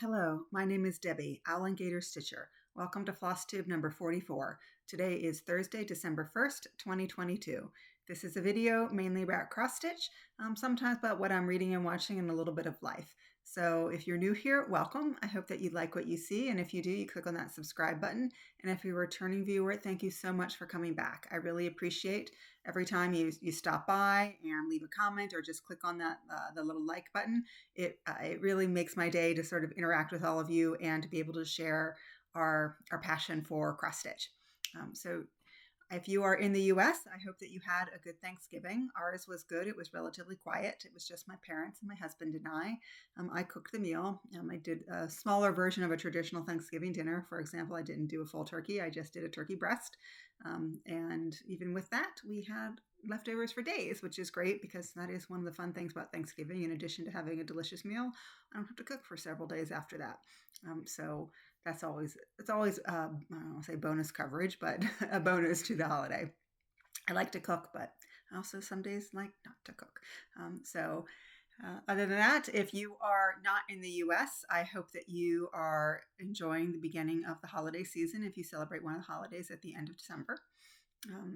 Hello, my name is Debbie, Owl and Gator Stitcher. Welcome to Flosstube number 44. Today is Thursday, December 1st, 2022. This is a video mainly about cross stitch, sometimes about what I'm reading and watching, and a little bit of life. So if you're new here, welcome. I hope that you like what you see, and if you do, you click on that subscribe button. And if you're a returning viewer, thank you so much for coming back. I really appreciate every time you stop by and leave a comment or just click on that the little like button. It really makes my day to sort of interact with all of you and to be able to share our passion for cross stitch. So if you are in the US, I hope that you had a good Thanksgiving. Ours was good. It was relatively quiet. It was just my parents and my husband and I. I cooked the meal. I did a smaller version of a traditional Thanksgiving dinner. For example, I didn't do a full turkey. I just did a turkey breast. And even with that, we had leftovers for days, which is great because that is one of the fun things about Thanksgiving. In addition to having a delicious meal, I don't have to cook for several days after that. So it's always I don't want to say bonus coverage, but a bonus to the holiday. I like to cook, but I also some days like not to cook. Other than that, if you are not in the US, I hope that you are enjoying the beginning of the holiday season if you celebrate one of the holidays at the end of December.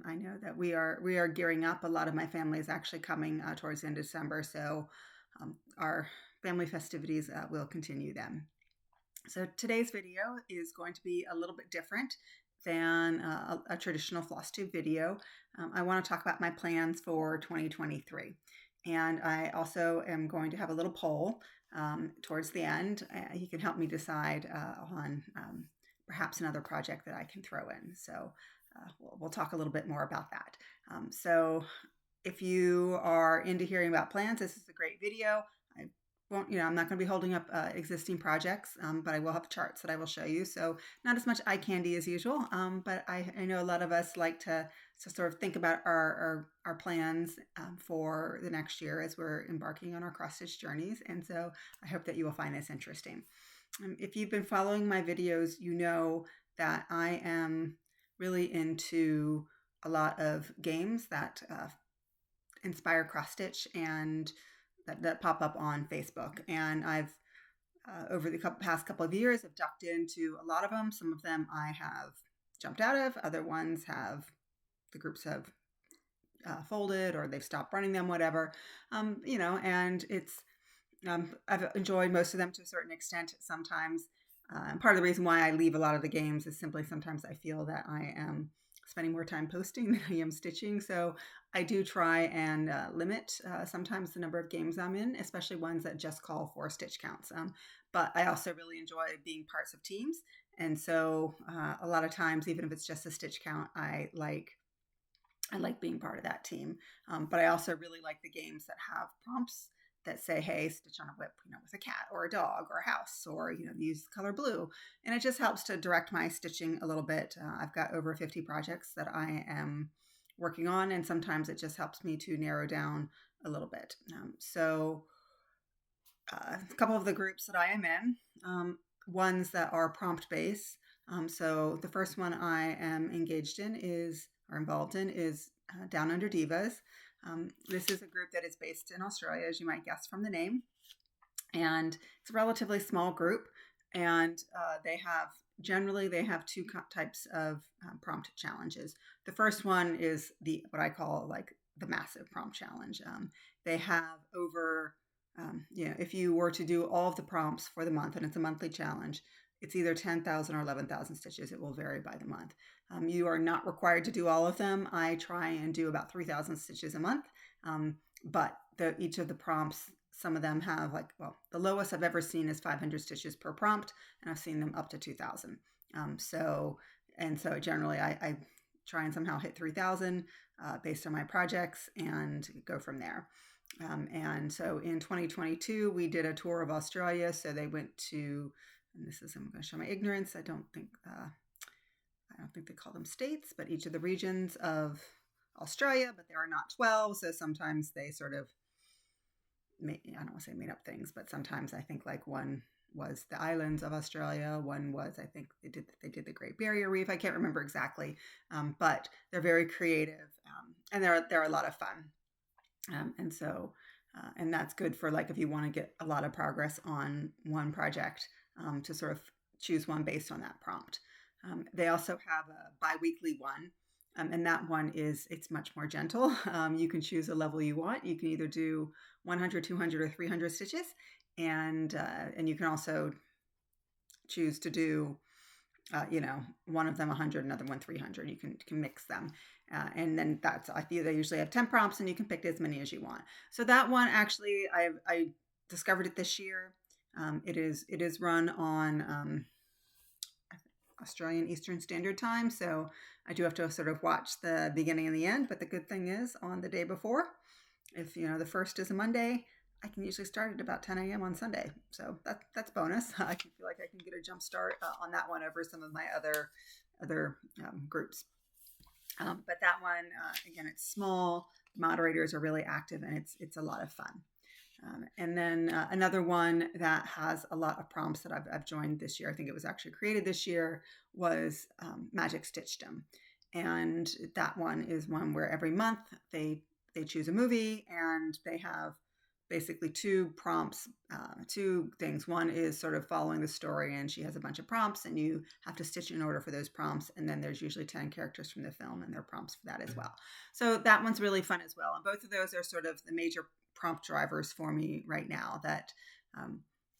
I know that we are gearing up. A lot of my family is actually coming towards the end of December, so our family festivities will continue then. So today's video is going to be a little bit different than a traditional Flosstube video. I want to talk about my plans for 2023. And I also am going to have a little poll towards the end. You can help me decide on perhaps another project that I can throw in. So we'll talk a little bit more about that. So if you are into hearing about plans, this is a great video. I'm not going to be holding up existing projects, but I will have charts that I will show you. So not as much eye candy as usual, but I know a lot of us like to sort of think about our plans for the next year as we're embarking on our cross-stitch journeys. And so I hope that you will find this interesting. If you've been following my videos, you know that I am really into a lot of games that inspire cross-stitch and that pop up on Facebook. And I've, over the past couple of years, I've ducked into a lot of them. Some of them I have jumped out of. Other ones the groups have folded or they've stopped running them, whatever. And it's, I've enjoyed most of them to a certain extent. Sometimes, part of the reason why I leave a lot of the games is simply sometimes I feel that I am spending more time posting than I am stitching. So I do try and limit sometimes the number of games I'm in, especially ones that just call for stitch counts. But I also really enjoy being parts of teams. And so a lot of times, even if it's just a stitch count, I like being part of that team. But I also really like the games that have prompts that say, hey, stitch on a whip, with a cat or a dog or a house, or, use color blue. And it just helps to direct my stitching a little bit. I've got over 50 projects that I am working on, and sometimes it just helps me to narrow down a little bit. A couple of the groups that I am in, ones that are prompt based. So the first one I am involved in is Down Under Divas. This is a group that is based in Australia, as you might guess from the name. And it's a relatively small group. And they have two types of prompt challenges. The first one is what I call the massive prompt challenge. They have over, if you were to do all of the prompts for the month, and it's a monthly challenge, it's either 10,000 or 11,000 stitches. It will vary by the month. You are not required to do all of them. I try and do about 3,000 stitches a month. But each of the prompts, some of them have the lowest I've ever seen is 500 stitches per prompt, and I've seen them up to 2,000. So generally I try and somehow hit 3,000 based on my projects and go from there. And so in 2022, we did a tour of Australia. So they went to, and I'm going to show my ignorance. I don't think they call them states, but each of the regions of Australia, but there are not 12. So sometimes they sort of, I don't want to say made up things, but sometimes I think one was the islands of Australia. One was, I think they did the Great Barrier Reef. I can't remember exactly, but they're very creative and they're a lot of fun. And so And that's good for like if you want to get a lot of progress on one project, to sort of choose one based on that prompt. They also have a biweekly one, and that one it's much more gentle. You can choose a level you want. You can either do 100, 200, or 300 stitches, and you can also choose to do one of them 100, another one 300. You can mix them. And then they usually have 10 prompts, and you can pick as many as you want. So that one, actually, I discovered it this year. It is run on Australian Eastern Standard Time. So I do have to sort of watch the beginning and the end. But the good thing is on the day before, if the first is a Monday, I can usually start at about 10 a.m. on Sunday. So that's bonus. I can feel like I can get a jump start on that one over some of my other groups. But that one, again, it's small. Moderators are really active, and it's a lot of fun. And then another one that has a lot of prompts that I've joined this year, I think it was actually created this year, was Magic Stitchdom. And that one is one where every month they choose a movie, and they have basically two prompts, two things. One is sort of following the story, and she has a bunch of prompts, and you have to stitch in order for those prompts. And then there's usually 10 characters from the film, and there are prompts for that as well. So that one's really fun as well. And both of those are sort of the major prompt drivers for me right now, that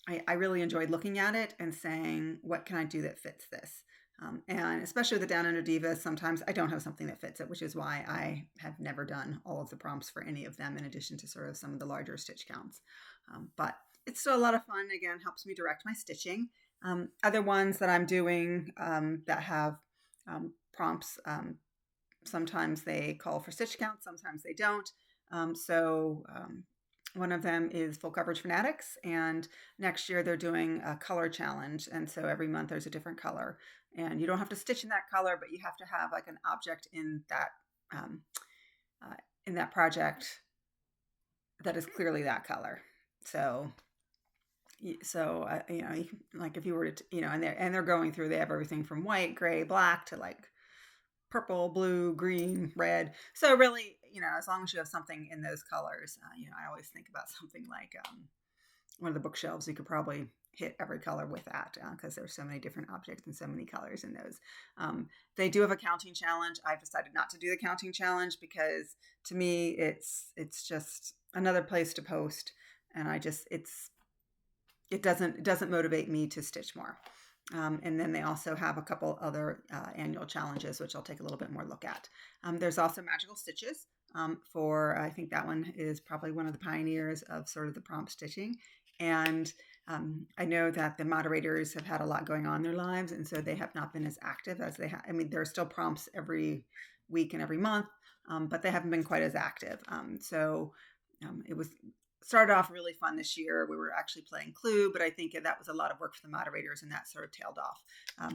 I really enjoyed looking at it and saying, what can I do that fits this? And especially with the Down Under Divas, sometimes I don't have something that fits it, which is why I have never done all of the prompts for any of them, in addition to sort of some of the larger stitch counts. But it's still a lot of fun. Again, helps me direct my stitching. Other ones that I'm doing that have prompts, sometimes they call for stitch count, sometimes they don't. One of them is Full Coverage Fanatics, and next year they're doing a color challenge. And so every month there's a different color, and you don't have to stitch in that color, but you have to have like an object in that project that is clearly that color. So you can, like, if you were to, and they're going through, they have everything from white, gray, black to like purple, blue, green, red. So really, as long as you have something in those colors, I always think about something like one of the bookshelves. You could probably hit every color with that, because there's so many different objects and so many colors in those. They do have a counting challenge. I've decided not to do the counting challenge because to me, it's just another place to post, and it doesn't motivate me to stitch more. And then they also have a couple other annual challenges, which I'll take a little bit more look at. There's also Magical Stitches. I think that one is probably one of the pioneers of sort of the prompt stitching. And I know that the moderators have had a lot going on in their lives, and so they have not been as active as they have. I mean, there are still prompts every week and every month, but they haven't been quite as active. It was started off really fun this year. We were actually playing Clue, but I think that was a lot of work for the moderators, and that sort of tailed off.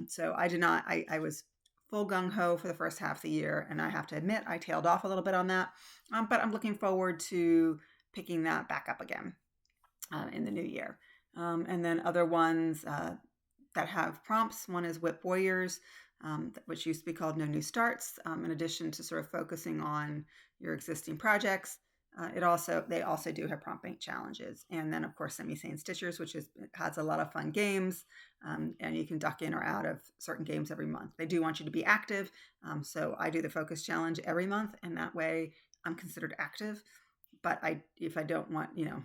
So I did not, I was full gung-ho for the first half of the year, and I have to admit I tailed off a little bit on that, but I'm looking forward to picking that back up again in the new year. And then other ones that have prompts, one is Whip Warriors, which used to be called No New Starts, in addition to sort of focusing on your existing projects. They also do have prompt bank challenges. And then, of course, Semi-Sane Stitchers, which has a lot of fun games, and you can duck in or out of certain games every month. They do want you to be active, so I do the focus challenge every month, and that way I'm considered active. But if I don't want to,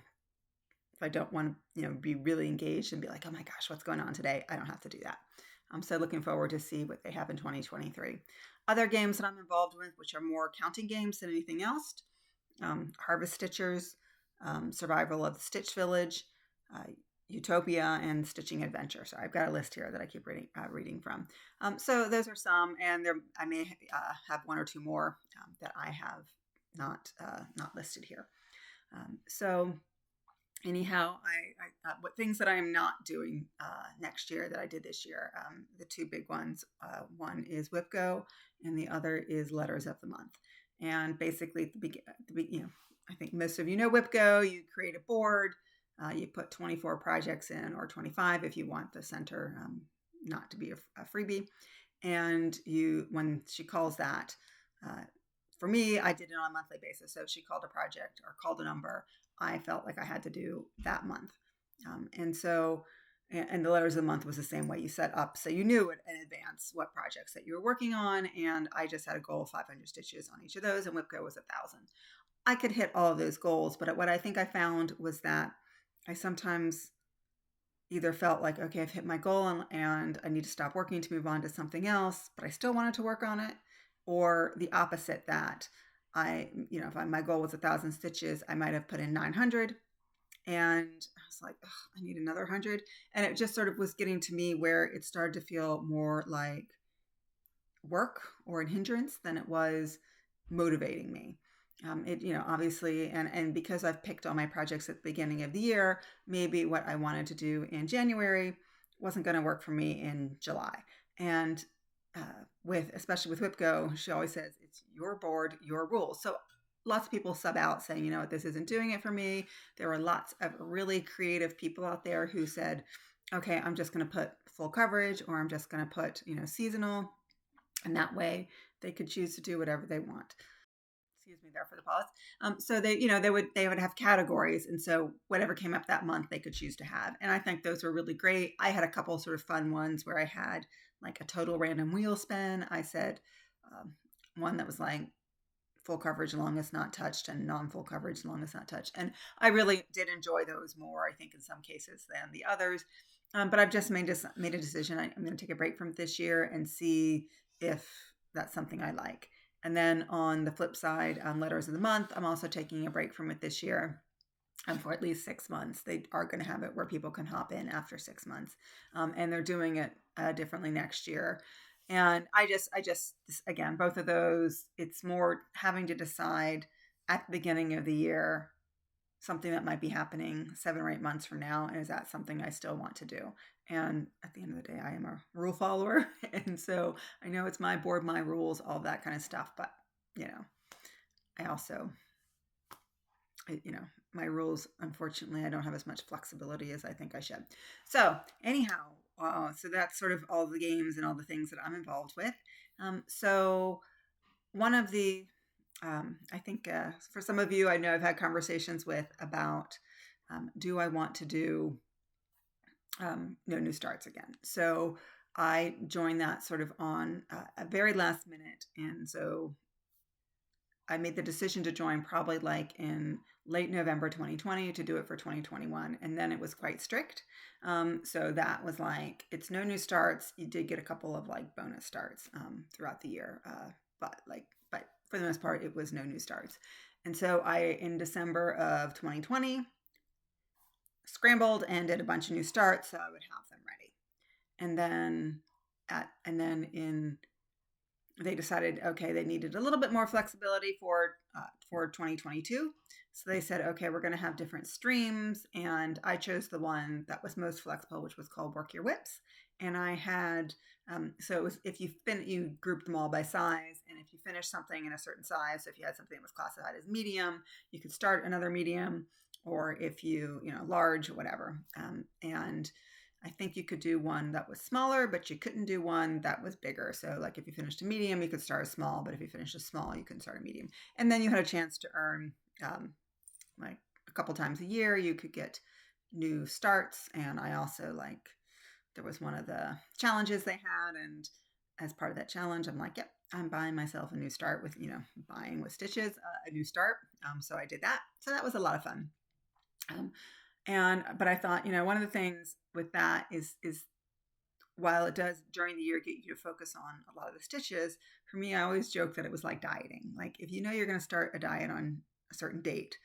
be really engaged and be like, oh my gosh, what's going on today? I don't have to do that. So looking forward to see what they have in 2023. Other games that I'm involved with, which are more counting games than anything else. Harvest Stitchers, Survival of the Stitch Village, Utopia, and Stitching Adventure. So I've got a list here that I keep reading from. So those are some, and I may have one or two more that I have not listed here. So anyhow, what things that I am not doing next year that I did this year, the two big ones, one is Whip Go, and the other is Letters of the Month. And basically, at the beginning, I think most of you know Whip Go. You create a board, you put 24 projects in, or 25 if you want the center not to be a freebie. And when she calls that, for me, I did it on a monthly basis. So if she called a project or called a number, I felt like I had to do that month. And the letters of the month was the same way. You set up so you knew in advance what projects that you were working on. And I just had a goal of 500 stitches on each of those, and WIPCO was 1,000. I could hit all of those goals, but what I think I found was that I sometimes either felt like, okay, I've hit my goal and I need to stop working to move on to something else, but I still wanted to work on it, or the opposite, that if my goal was 1,000 stitches, I might have put in 900, and I was like, I need another 100. And it just sort of was getting to me where it started to feel more like work or a hindrance than it was motivating me. Obviously, and because I've picked all my projects at the beginning of the year, maybe what I wanted to do in January wasn't going to work for me in July. And especially with WIPCO, she always says, it's your board, your rules. So lots of people sub out saying, you know what, this isn't doing it for me. There were lots of really creative people out there who said, okay, I'm just going to put full coverage, or I'm just going to put, seasonal. And that way they could choose to do whatever they want. Excuse me there for the pause. So they would have categories. And so whatever came up that month, they could choose to have. And I think those were really great. I had a couple sort of fun ones where I had like a total random wheel spin. I said one that was like full coverage long as not touched, and non-full coverage long as not touched. And I really did enjoy those more, I think, in some cases than the others. But I've just made a decision. I'm going to take a break from this year and see if that's something I like. And then on the flip side, on letters of the month, I'm also taking a break from it this year. For at least 6 months. They are going to have it where people can hop in after 6 months. And they're doing it differently next year. And I just, again, both of those, it's more having to decide at the beginning of the year something that might be happening 7 or 8 months from now. And is that something I still want to do? And at the end of the day, I am a rule follower. And so I know it's my board, my rules, all that kind of stuff. But, I also, my rules, unfortunately, I don't have as much flexibility as I think I should. So anyhow, so that's sort of all the games and all the things that I'm involved with. So one of the, I think for some of you, I know I've had conversations with about, do I want to do new starts again? So I joined that sort of on a very last minute. And so I made the decision to join probably like in late November 2020 to do it for 2021. And then it was quite strict. So that was like, it's no new starts. You did get a couple of like bonus starts throughout the year. But for the most part, it was no new starts. And so in December of 2020, scrambled and did a bunch of new starts so I would have them ready. They decided, okay, they needed a little bit more flexibility for 2022. So they said, okay, we're going to have different streams. And I chose the one that was most flexible, which was called Work Your Whips. And I had, so it was, if you grouped them all by size, and if you finished something in a certain size, so if you had something that was classified as medium, you could start another medium, or if large or whatever. And I think you could do one that was smaller, but you couldn't do one that was bigger. So like if you finished a medium, you could start a small, but if you finished a small, you couldn't start a medium. And then you had a chance to earn like a couple times a year, you could get new starts. And I also there was one of the challenges they had. And as part of that challenge, I'm like, yep, I'm buying myself a new start with, buying with stitches, a new start. So I did that. So that was a lot of fun. But I thought, one of the things with that is while it does during the year get you to focus on a lot of the stitches, for me, I always joke that it was like dieting. Like if you're going to start a diet on a certain date,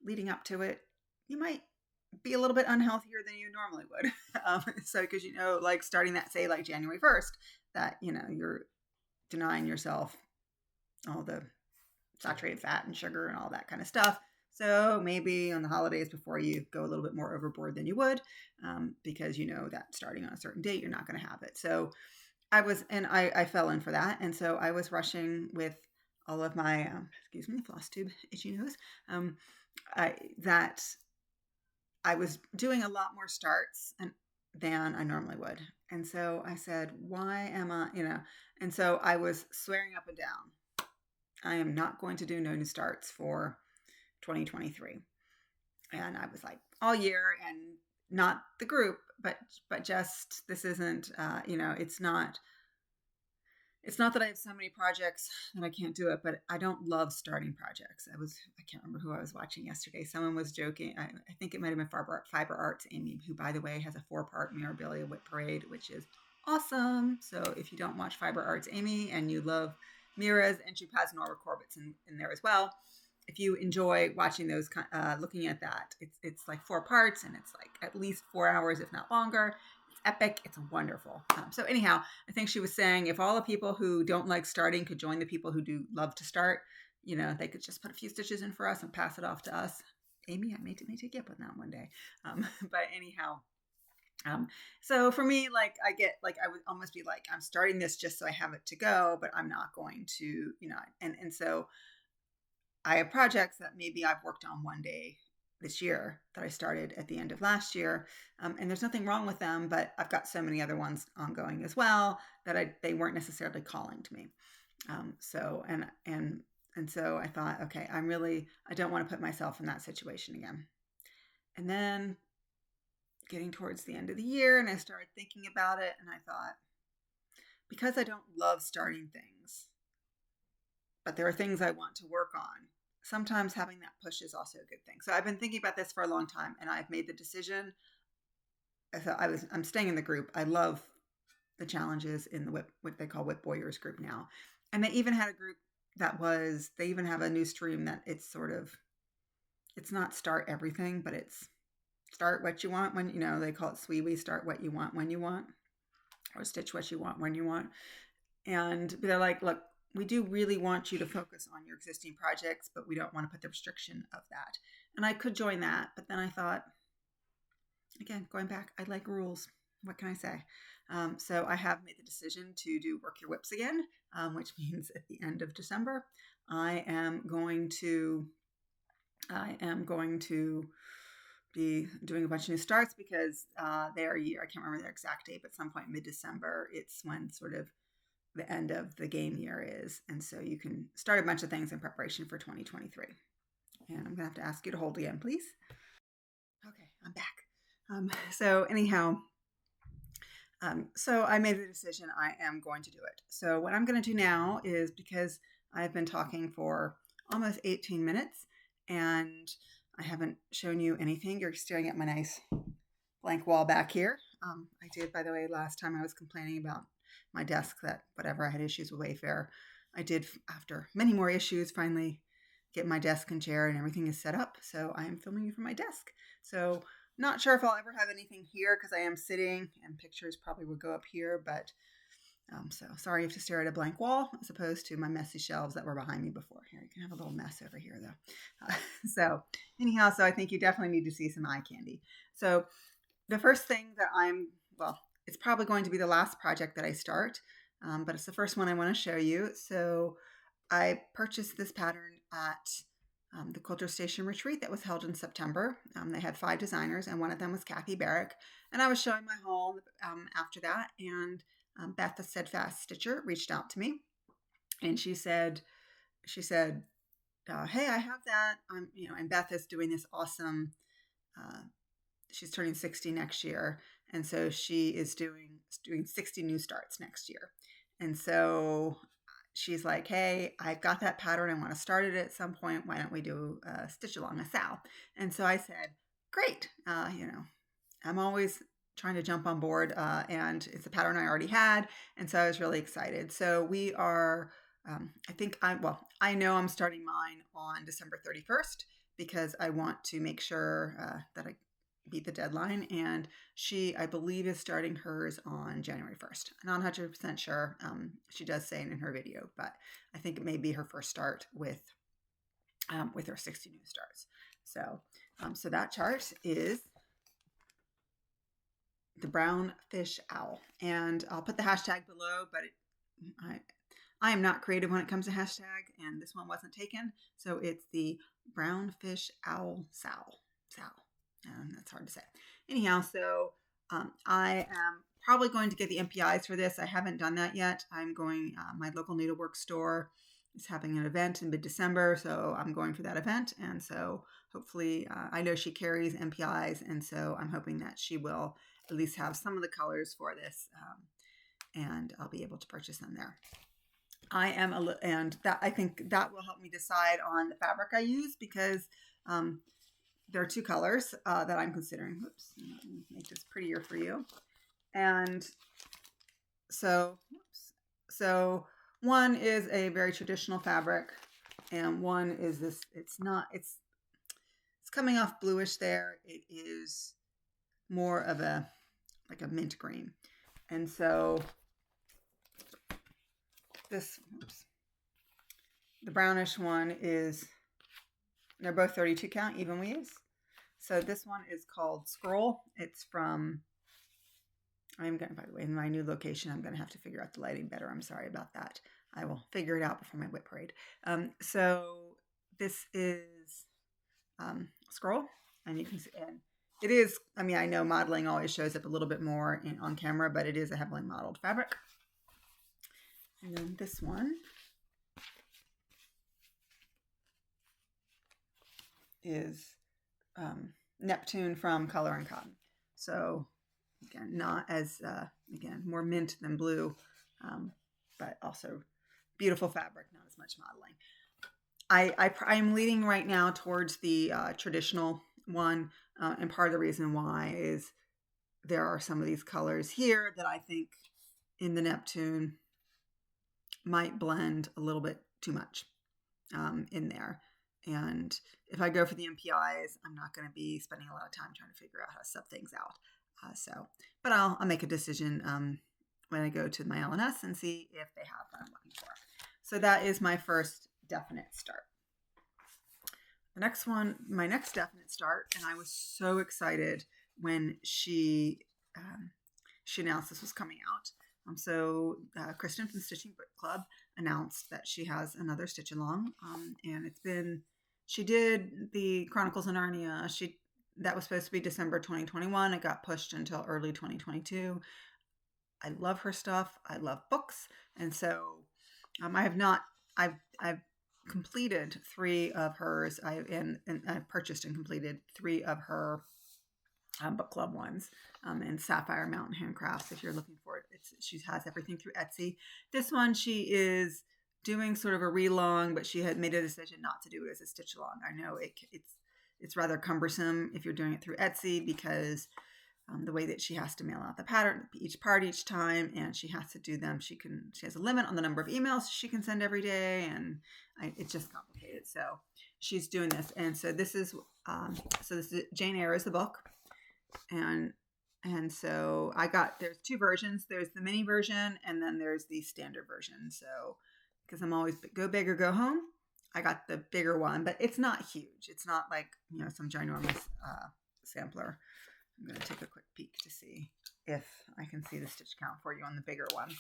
leading up to it, you might be a little bit unhealthier than you normally would. So because, like starting that, say like January 1st, that, you're denying yourself all the saturated fat and sugar and all that kind of stuff. So maybe on the holidays before you go a little bit more overboard than you would, because that starting on a certain date, you're not going to have it. So I fell in for that. And so I was rushing with all of my, Flosstube itchy nose, that I was doing a lot more starts than I normally would. And so I said, why am I, and so I was swearing up and down, I am not going to do no new starts for 2023. And I was like, all year, and not the group, but just, this isn't, it's not that I have so many projects that I can't do it, but I don't love starting projects. I can't remember who I was watching yesterday. Someone was joking. I think it might have been Fiber Arts Amy, who, by the way, has a 4-part memorabilia whip parade, which is awesome. So if you don't watch Fiber Arts Amy and you love mirrors, and she has Nora Corbett's in there as well. If you enjoy watching those, looking at that, it's like 4 parts, and it's like at least 4 hours, if not longer. Epic. It's wonderful. So anyhow, I think she was saying if all the people who don't like starting could join the people who do love to start, they could just put a few stitches in for us and pass it off to us. Amy, I may take you up on that one day. But anyhow, so for me, like, I get, like, I would almost be like, I'm starting this just so I have it to go, but I'm not going to, and so I have projects that maybe I've worked on one day this year that I started at the end of last year. And there's nothing wrong with them, but I've got so many other ones ongoing as well that they weren't necessarily calling to me. So I thought, okay, I don't want to put myself in that situation again. And then getting towards the end of the year, and I started thinking about it, and I thought, because I don't love starting things, but there are things I want to work on, sometimes having that push is also a good thing. So I've been thinking about this for a long time, and I've made the decision. So I'm staying in the group. I love the challenges in the what they call Whip Warriors group now. And they even had a group they even have a new stream that it's not start everything, but it's start what you want when, they call it SWEWE, start what you want when you want, or stitch what you want when you want. And they're like, look, we do really want you to focus on your existing projects, but we don't want to put the restriction of that. And I could join that, but then I thought, again, going back, I like rules. What can I say? So I have made the decision to do Work Your Whips again, which means at the end of December, I am going to be doing a bunch of new starts, because their year, I can't remember their exact date, but some point mid-December, it's when sort of the end of the game year is. And so you can start a bunch of things in preparation for 2023. And I'm going to have to ask you to hold again, please. Okay, I'm back. So anyhow, so I made the decision I am going to do it. So what I'm going to do now is, because I've been talking for almost 18 minutes and I haven't shown you anything. You're staring at my nice blank wall back here. I did, by the way, last time I was complaining about my desk, that whatever, I had issues with Wayfair. I did, after many more issues, finally get my desk and chair and everything is set up. So I am filming you from my desk. So not sure if I'll ever have anything here, because I am sitting, and pictures probably would go up here, but so sorry you have to stare at a blank wall as opposed to my messy shelves that were behind me before. Here, you can have a little mess over here though. So anyhow, so I think you definitely need to see some eye candy. So the first thing that it's probably going to be the last project that I start, but it's the first one I want to show you. So I purchased this pattern at the Quilter Station Retreat that was held in September. They had 5 designers, and one of them was Kathy Barrick. And I was showing my haul after that, and Beth, the Steadfast stitcher, reached out to me, and she said, hey, I have that. And Beth is doing this awesome. She's turning 60 next year, and so she is doing 60 new starts next year. And so she's like, hey, I've got that pattern. I want to start it at some point. Why don't we do a stitch along a Sal? And so I said, great. I'm always trying to jump on board, and it's a pattern I already had. And so I was really excited. So we are, I know I'm starting mine on December 31st, because I want to make sure that I beat the deadline. And she, I believe, is starting hers on January 1st. I'm not 100% sure. She does say it in her video, but I think it may be her first start with her 60 new starts. So that chart is the brown fish owl, and I'll put the hashtag below, but I am not creative when it comes to hashtag, and this one wasn't taken. So it's the brown fish owl Sal. That's hard to say. Anyhow, so I am probably going to get the MPIs for this. I haven't done that yet. I'm going, my local needlework store is having an event in mid-December, so I'm going for that event. And so hopefully, I know she carries MPIs, and so I'm hoping that she will at least have some of the colors for this, and I'll be able to purchase them there. And that, I think that will help me decide on the fabric I use, because there are two colors that I'm considering. Oops, let me make this prettier for you. And so one is a very traditional fabric, and one is this. It's coming off bluish there. It is more of like a mint green. And so the brownish one is, they're both 32 count even weaves. So this one is called Scroll. It's from, by the way, in my new location, I'm going to have to figure out the lighting better. I'm sorry about that. I will figure it out before my whip parade. So this is Scroll, and you can see, and it is, I mean, I know modeling always shows up a little bit more on camera, but it is a heavily modeled fabric. And then this one is Neptune from Color and Cotton. So again, not as, again, more mint than blue, but also beautiful fabric, not as much modeling. I'm leaning right now towards the traditional one, and part of the reason why is there are some of these colors here that I think in the Neptune might blend a little bit too much in there. And if I go for the MPIs, I'm not going to be spending a lot of time trying to figure out how to sub things out. But I'll make a decision when I go to my LNS and see if they have what I'm looking for. So that is my first definite start. The next one, my next definite start, and I was so excited when she announced this was coming out. So Kristen from Stitching Book Club announced that she has another stitch along, and she did the Chronicles of Narnia. That was supposed to be December 2021. It got pushed until early 2022. I love her stuff. I love books, and so I've completed 3 of hers. I've purchased and completed 3 of her book club ones, and Sapphire Mountain Handcrafts. If you're looking for it, she has everything through Etsy. This one she is doing sort of a relong, but she had made a decision not to do it as a stitch along. I know it's rather cumbersome if you're doing it through Etsy, because the way that she has to mail out the pattern, each part each time, and she has to do them. She has a limit on the number of emails she can send every day, and it's just complicated. So she's doing this, and so this is Jane Eyre is the book, and so there's 2 versions. There's the mini version, and then there's the standard version. So because I'm always go big or go home, I got the bigger one, but it's not huge. It's not like some ginormous sampler. I'm going to take a quick peek to see if I can see the stitch count for you on the bigger one.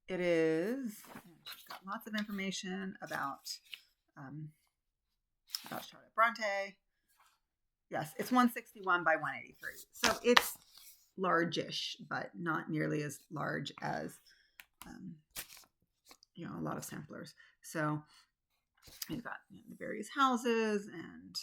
It is, she's got lots of information about Charlotte Bronte. Yes, it's 161 by 183. So it's largish, but not nearly as large as, a lot of samplers. So you've got the various houses and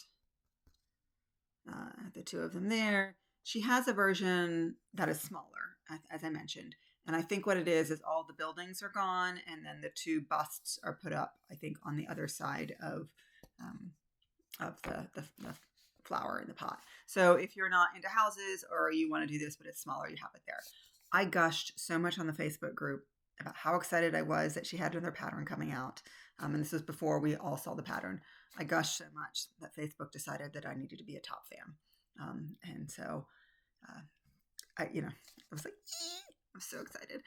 the 2 of them there. She has a version that is smaller, as I mentioned. And I think what it is all the buildings are gone, and then the 2 busts are put up, I think, on the other side of the flower in the pot. So if you're not into houses or you want to do this, but it's smaller, you have it there. I gushed so much on the Facebook group about how excited I was that she had another pattern coming out. And this was before we all saw the pattern. I gushed so much that Facebook decided that I needed to be a top fan. And so, I was like, I'm so excited.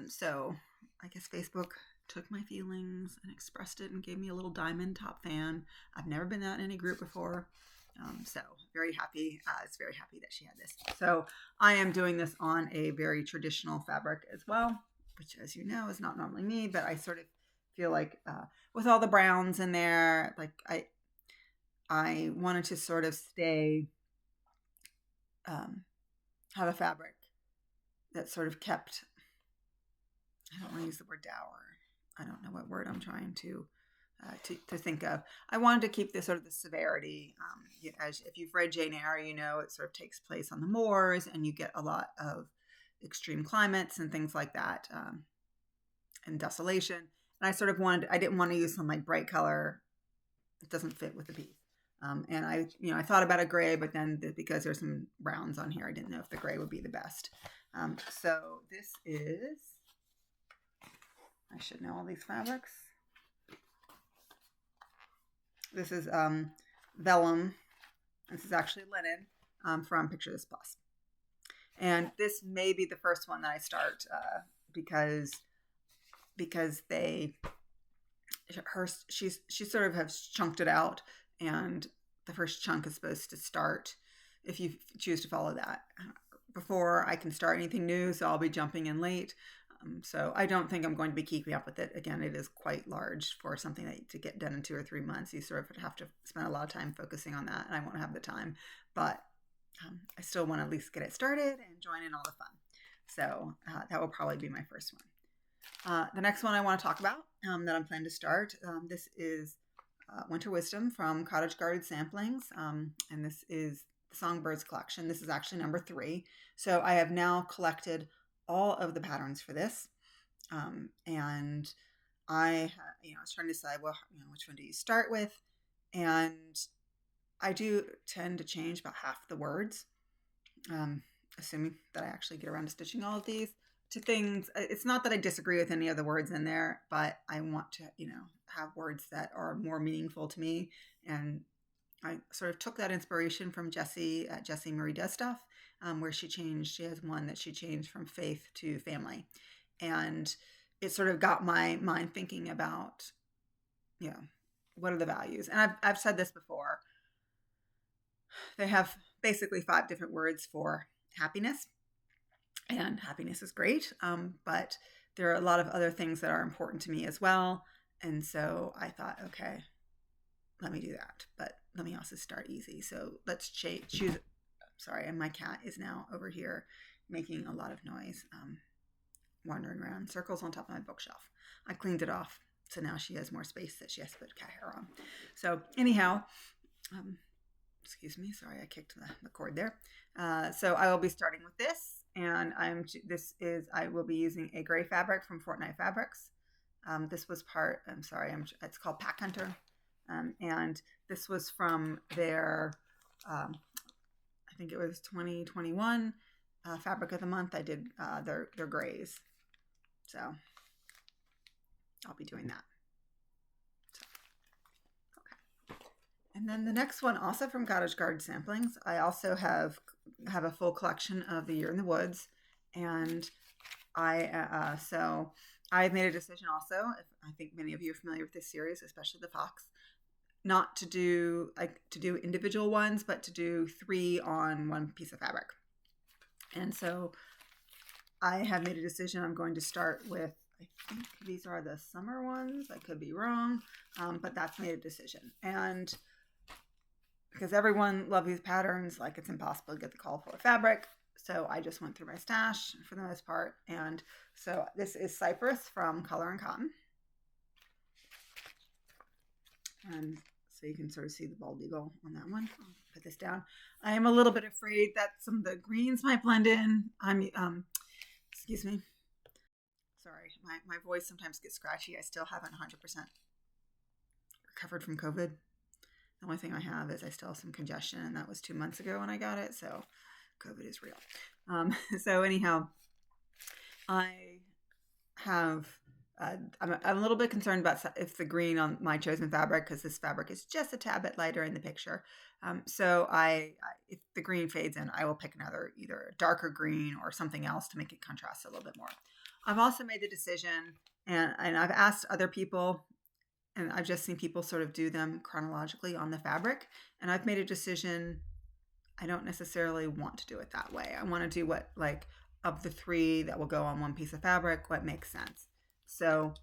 So I guess Facebook took my feelings and expressed it and gave me a little diamond top fan. I've never been that in any group before. So very happy. I was very happy that she had this. So I am doing this on a very traditional fabric as well, which, as you know, is not normally me, but I sort of feel like with all the browns in there, like I wanted to sort of stay, have a fabric that sort of kept, I don't want to use the word dour. I don't know what word I'm trying to think of. I wanted to keep this sort of the severity. As if you've read Jane Eyre, you know it sort of takes place on the moors, and you get a lot of extreme climates and things like that, and desolation. And I sort of I didn't want to use some like bright color. It doesn't fit with the piece. And I thought about a gray, but then because there's some browns on here, I didn't know if the gray would be the best. So this is, I should know all these fabrics. This is vellum. This is actually linen from Picture This Plus. And this may be the first one that I start because she sort of has chunked it out, and the first chunk is supposed to start if you choose to follow that before I can start anything new. So I'll be jumping in late. So I don't think I'm going to be keeping up with it. Again, it is quite large for something that to get done in 2 or 3 months. You sort of have to spend a lot of time focusing on that, and I won't have the time. But I still want to at least get it started and join in all the fun. So that will probably be my first one. The next one I want to talk about that I'm planning to start, this is Winter Wisdom from Cottage Garden Samplings, and this is the Songbirds collection. This is actually number 3. So I have now collected all of the patterns for this, and I was trying to decide, well, which one do you start with? And I do tend to change about half the words, assuming that I actually get around to stitching all of these to things. It's not that I disagree with any of the words in there, but I want to, have words that are more meaningful to me. And I sort of took that inspiration from Jessie Marie Does Stuff, where she has one that she changed from faith to family. And it sort of got my mind thinking about, what are the values? And I've said this before. They have basically 5 different words for happiness. And happiness is great, but there are a lot of other things that are important to me as well. And so I thought, okay, let me do that. But let me also start easy. So let's choose. Sorry, and my cat is now over here making a lot of noise, wandering around circles on top of my bookshelf. I cleaned it off, so now she has more space that she has to put cat hair on. So anyhow, excuse me, sorry, I kicked the cord there. So I will be starting with this, and I will be using a gray fabric from Fortnite Fabrics. This was it's called Pack Hunter, and this was from their, I think it was 2021 Fabric of the Month. I did their grays, so I'll be doing that. And then the next one, also from Cottage Garden Samplings, I also have a full collection of The Year in the Woods, and I've made a decision also. I think many of you are familiar with this series, especially the Fox, not to do individual ones, but to do 3 on one piece of fabric. And so I have made a decision. I'm going to start with, I think these are the summer ones. I could be wrong, but that's made a decision. And because everyone loves these patterns, like it's impossible to get the call for fabric. So I just went through my stash for the most part. And so this is Cypress from Color and Cotton. And so you can sort of see the bald eagle on that one. I'll put this down. I am a little bit afraid that some of the greens might blend in. Excuse me. Sorry, my voice sometimes gets scratchy. I still haven't 100% recovered from COVID. The only thing I have is I still have some congestion, and that was 2 months ago when I got it. So COVID is real. So anyhow, I'm a little bit concerned about if the green on my chosen fabric, because this fabric is just a tad bit lighter in the picture. So if the green fades in, I will pick another, either a darker green or something else to make it contrast a little bit more. I've also made the decision, and I've asked other people, and I've just seen people sort of do them chronologically on the fabric. And I've made a decision. I don't necessarily want to do it that way. I want to do what, like, of the 3 that will go on one piece of fabric, what makes sense. So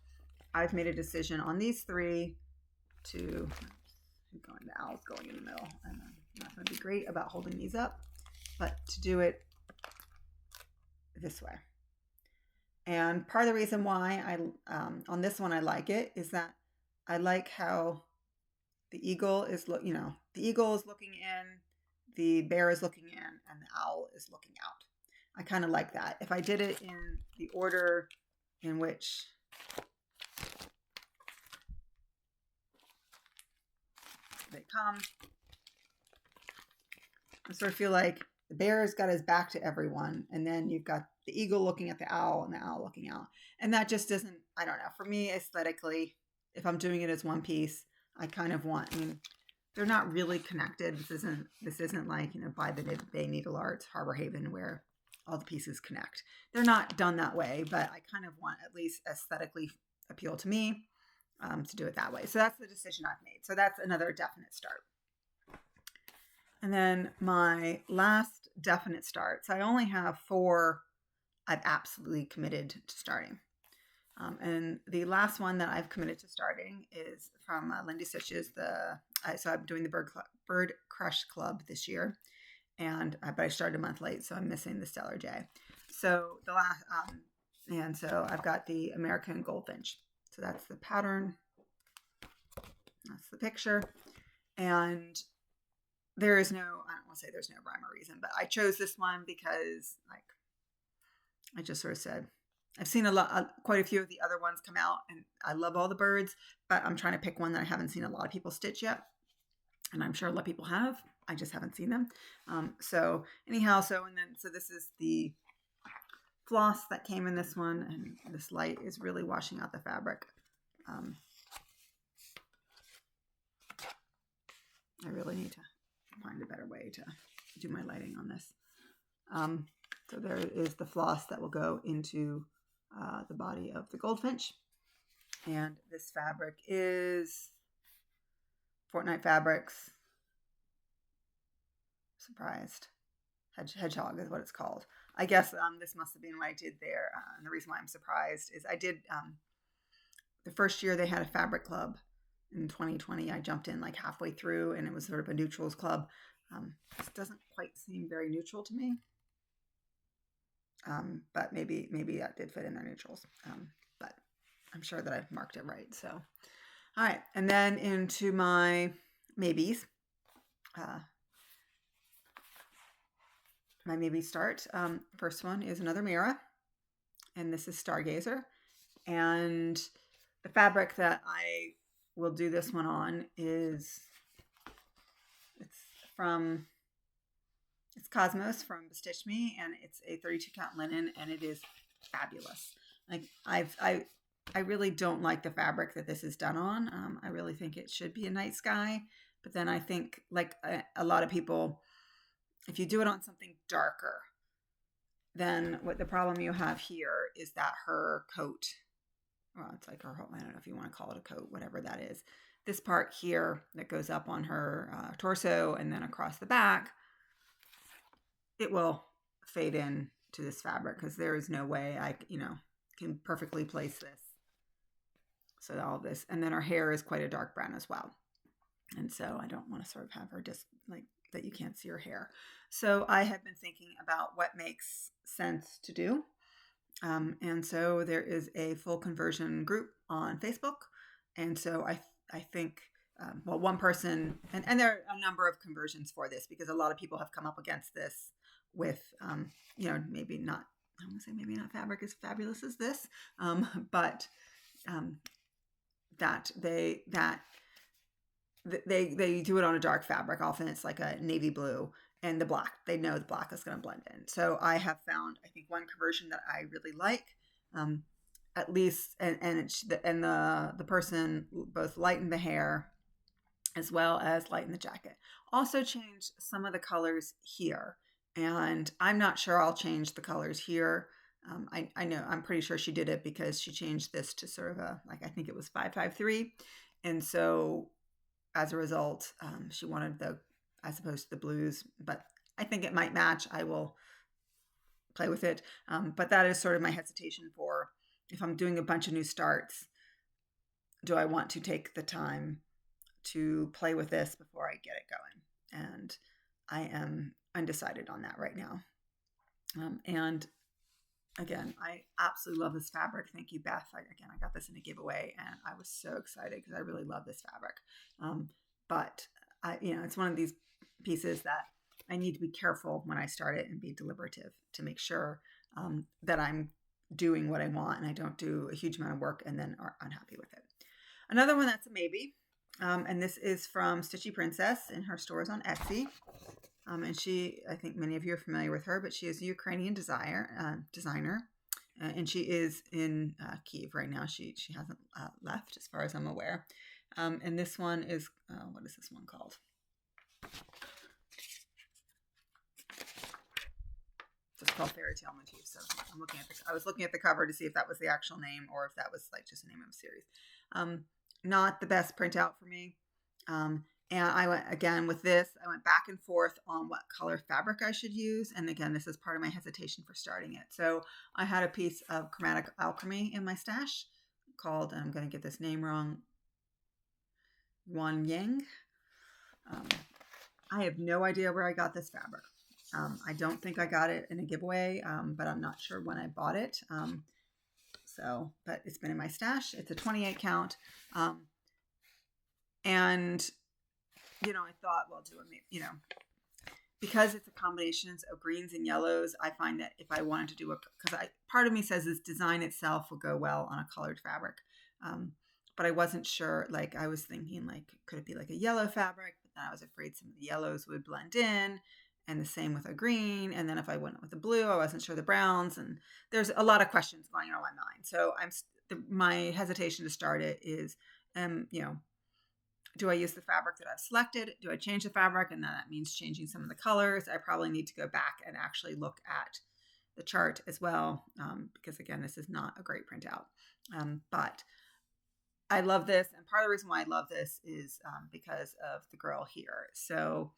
I've made a decision on these 3 to, the owl's going in the middle. And I'm not going to be great about holding these up, but to do it this way. And part of the reason why on this one I like it is that I like how the eagle is the eagle is looking in, the bear is looking in, and the owl is looking out. I kind of like that. If I did it in the order in which they come, I sort of feel like the bear's got his back to everyone, and then you've got the eagle looking at the owl and the owl looking out. And that just doesn't, I don't know. For me, aesthetically, if I'm doing it as one piece, I kind of want, they're not really connected. This isn't like, by the Bay Needle Arts, Harbor Haven, where all the pieces connect. They're not done that way, but I kind of want at least aesthetically appeal to me to do it that way. So that's the decision I've made. So that's another definite start. And then my last definite start. So I only have 4 I've absolutely committed to starting. And the last one that I've committed to starting is from Lindy Stitches. So I'm doing the Bird Crush Club this year, but I started a month late, so I'm missing the Stellar Jay. So the last, and so I've got the American Goldfinch. So that's the pattern. That's the picture, and there is no, I don't want to say there's no rhyme or reason, but I chose this one because, like, I just sort of said, I've seen quite a few of the other ones come out, and I love all the birds, but I'm trying to pick one that I haven't seen a lot of people stitch yet. And I'm sure a lot of people have. I just haven't seen them. So anyhow, so this is the floss that came in this one, and this light is really washing out the fabric. I really need to find a better way to do my lighting on this. So there is the floss that will go into the body of the goldfinch. And this fabric is Fortnite Fabrics. Surprised. Hedgehog is what it's called. I guess this must have been what I did there. And the reason why I'm surprised is I did the first year they had a fabric club in 2020. I jumped in like halfway through, and it was sort of a neutrals club. This doesn't quite seem very neutral to me. But maybe that did fit in their neutrals. But I'm sure that I've marked it right. So, all right. And then into my maybes. My maybe start. First one is another Mira, and this is Stargazer. And the fabric that I will do this one on is it's Cosmos from Stitch Me, and it's a 32 count linen, and it is fabulous. Like I really don't like the fabric that this is done on. I really think it should be a night sky, but then I think, like a lot of people, if you do it on something darker, then what the problem you have here is that her coat, well, it's like her whole, I don't know if you want to call it a coat, whatever that is. This part here that goes up on her torso and then across the back, it will fade in to this fabric because there is no way I, can perfectly place this. So all this, and then her hair is quite a dark brown as well. And so I don't want to sort of have her just like that you can't see her hair. So I have been thinking about what makes sense to do. And so there is a full conversion group on Facebook. And so I think, one person, and there are a number of conversions for this because a lot of people have come up against this with, maybe not, I want to say maybe not fabric as fabulous as this, but that they do it on a dark fabric. Often it's like a navy blue, and the black, they know the black is going to blend in. So I have found, I think, one conversion that I really like, at least, and the person both lightened the hair as well as lightened the jacket. Also changed some of the colors here, and I'm not sure I'll change the colors here. I know, I'm pretty sure she did it because she changed this to sort of I think it was 553. And so as a result, she wanted as opposed to the blues, but I think it might match. I will play with it. But that is sort of my hesitation for if I'm doing a bunch of new starts, do I want to take the time to play with this before I get it going? And I am undecided on that right now. And Again, I absolutely love this fabric. Thank you, Beth. I got this in a giveaway, and I was so excited because I really love this fabric. But it's one of these pieces that I need to be careful when I start it and be deliberative to make sure that I'm doing what I want and I don't do a huge amount of work and then are unhappy with it. Another one that's a maybe, and this is from Stitchy Princess, and her store is on Etsy. And she, I think many of you are familiar with her, but she is a Ukrainian designer, and she is in Kyiv right now. She hasn't left, as far as I'm aware. And this one is, what is this one called? It's called Fairy Tale Motif. So I was looking at the cover to see if that was the actual name or if that was like just the name of a series. Not the best printout for me. And I went, again, with this, I went back and forth on what color fabric I should use. And again, this is part of my hesitation for starting it. So I had a piece of Chromatic Alchemy in my stash called, and I'm going to get this name wrong, Yuan Yang. I have no idea where I got this fabric. I don't think I got it in a giveaway, but I'm not sure when I bought it. But it's been in my stash. It's a 28 count. And I thought, well, because it's a combination of greens and yellows, I find that if I wanted to do part of me says this design itself would go well on a colored fabric. But I wasn't sure, like I was thinking like, could it be like a yellow fabric? But then I was afraid some of the yellows would blend in, and the same with a green. And then if I went with the blue, I wasn't sure the browns, and there's a lot of questions going on in my mind. So my hesitation to start it is, do I use the fabric that I've selected? Do I change the fabric? And then that means changing some of the colors. I probably need to go back and actually look at the chart as well, because again, this is not a great printout. But I love this. And part of the reason why I love this is because of the girl here. So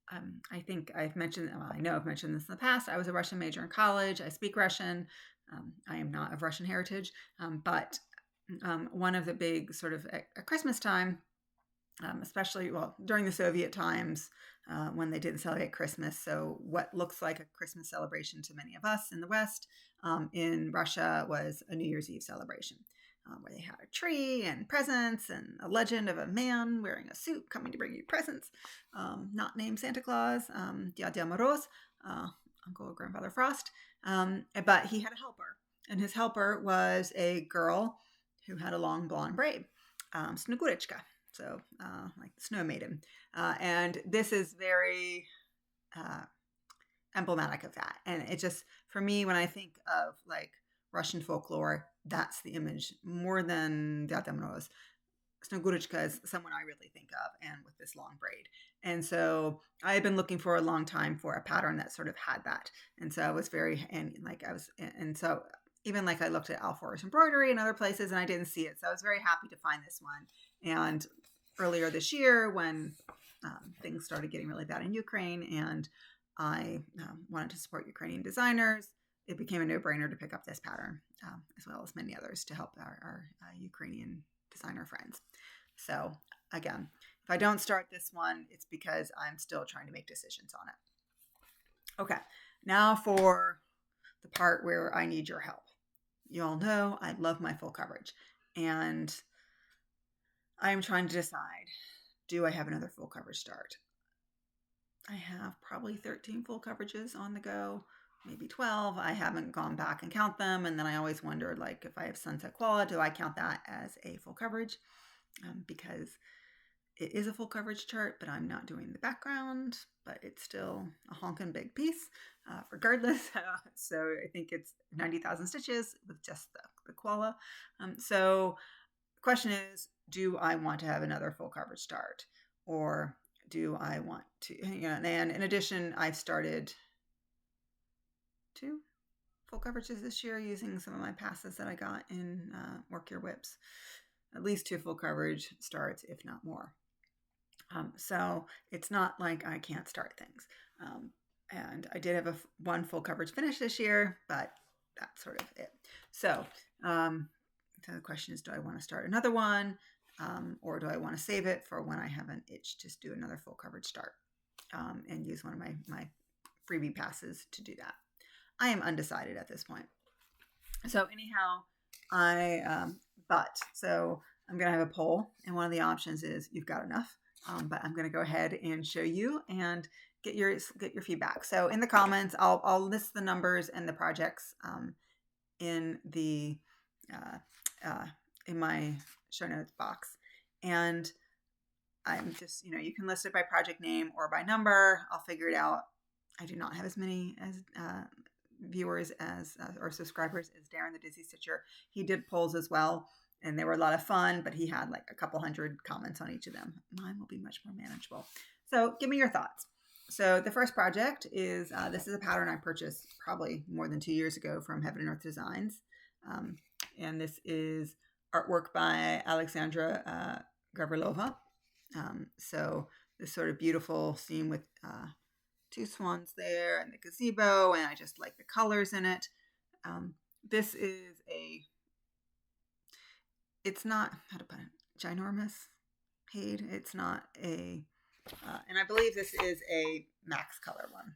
I think I know I've mentioned this in the past. I was a Russian major in college. I speak Russian. I am not of Russian heritage. But one of the big sort of at Christmas time, especially during the Soviet times when they didn't celebrate Christmas. So what looks like a Christmas celebration to many of us in the West, in Russia was a New Year's Eve celebration where they had a tree and presents and a legend of a man wearing a suit coming to bring you presents, not named Santa Claus, Dede Moroz, Uncle or Grandfather Frost, but he had a helper, and his helper was a girl who had a long blonde braid, Snegurechka. So like the Snow Maiden. And this is very emblematic of that. And it just, for me, when I think of like Russian folklore, that's the image more than Dede Moroz. Snegurechka is someone I really think of, and with this long braid. And so I had been looking for a long time for a pattern that sort of had that. And so I was so even like I looked at Alfour's embroidery and other places and I didn't see it. So I was very happy to find this one. And earlier this year, when things started getting really bad in Ukraine and I wanted to support Ukrainian designers, it became a no-brainer to pick up this pattern, as well as many others to help our Ukrainian designer friends. So again, if I don't start this one, it's because I'm still trying to make decisions on it. Okay, now for the part where I need your help. You all know I love my full coverage, and I'm trying to decide, do I have another full coverage start? I have probably 13 full coverages on the go, maybe 12. I haven't gone back and count them. And then I always wondered, like, if I have Sunset Koala, do I count that as a full coverage? Because it is a full coverage chart, but I'm not doing the background, but it's still a honkin' big piece, regardless. So I think it's 90,000 stitches with just the koala. So the question is, do I want to have another full coverage start, or do I want to, and in addition, I've started 2 full coverages this year using some of my passes that I got in Work Your Whips, at least 2 full coverage starts, if not more. So it's not like I can't start things. And I did have one full coverage finish this year, but that's sort of it. So the question is, do I want to start another one? Or do I want to save it for when I have an itch to do another full coverage start and use one of my freebie passes to do that? I am undecided at this point. So anyhow, so I'm going to have a poll, and one of the options is you've got enough. But I'm going to go ahead and show you and get your feedback. So in the comments, I'll list the numbers and the projects in the in my show notes box, and I'm just, you can list it by project name or by number. I'll figure it out. I do not have as many as viewers as or subscribers as Darren the Dizzy Stitcher. He did polls as well, and they were a lot of fun, but he had like a couple hundred comments on each of them. Mine will be much more manageable. So give me your thoughts. So the first project is, this is a pattern I purchased probably more than 2 years ago from Heaven and Earth Designs. And this is artwork by Alexandra Gavrilova. So this sort of beautiful scene with two swans there and the gazebo, and I just like the colors in it. This is it's not, how to put it, ginormous paid. It's not a, and I believe this is a max color one.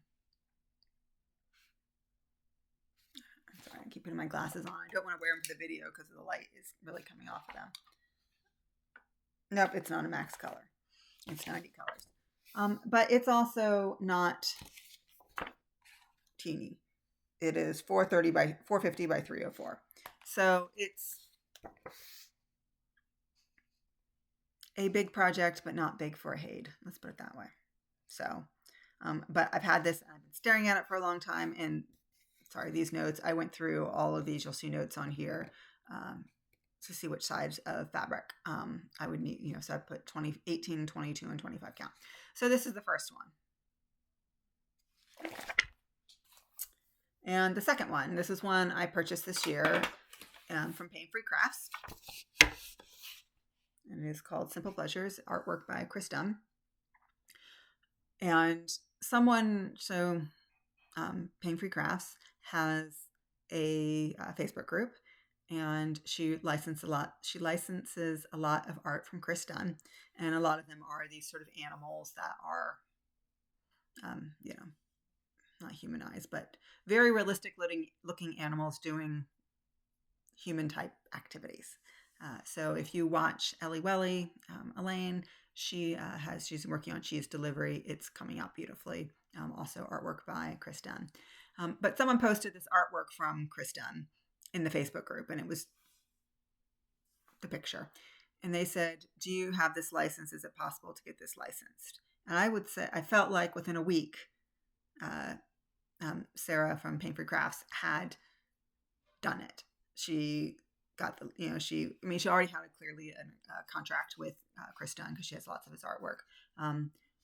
I'm sorry, I keep putting my glasses on. I don't want to wear them for the video because the light is really coming off of them. Nope, it's not a max color. It's 90 colors. But it's also not teeny. It is 450 by 304. So it's a big project, but not big for a Haid. Let's put it that way. So, but I've had this, I've been staring at it for a long time. And sorry, these notes, I went through all of these. You'll see notes on here to see which sides of fabric I would need, so I put 18, 22, and 25 count. So this is the first one. And the second one, this is one I purchased this year from Paine Free Crafts. And it is called Simple Pleasures, artwork by Chris Dunn. And Paine Free Crafts has a Facebook group, and she licenses a lot of art from Chris Dunn, and a lot of them are these sort of animals that are, not humanized, but very realistic looking animals doing human type activities. So if you watch Ellie Welly, Elaine, she's working on Cheese Delivery. It's coming out beautifully. Also artwork by Chris Dunn. But someone posted this artwork from Chris Dunn in the Facebook group, and it was the picture. And they said, do you have this license? Is it possible to get this licensed? And I would say, I felt like within a week, Sarah from Paine Free Crafts had done it. She got she already had a contract with Chris Dunn because she has lots of his artwork.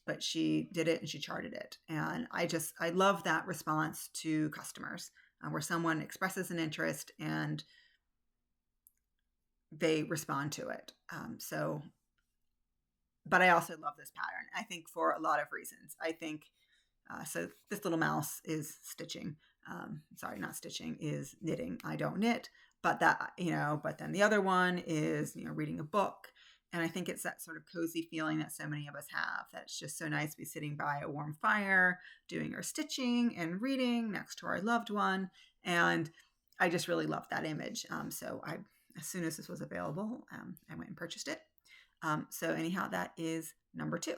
But she did it and she charted it. And I love that response to customers where someone expresses an interest and they respond to it. But I also love this pattern, I think, for a lot of reasons. I think, so this little mouse is stitching. Sorry, not stitching, is knitting. I don't knit, but but then the other one is, reading a book. And I think it's that sort of cozy feeling that so many of us have, that it's just so nice to be sitting by a warm fire, doing our stitching and reading next to our loved one. And I just really love that image. So as soon as this was available, I went and purchased it. So anyhow, that is number 2.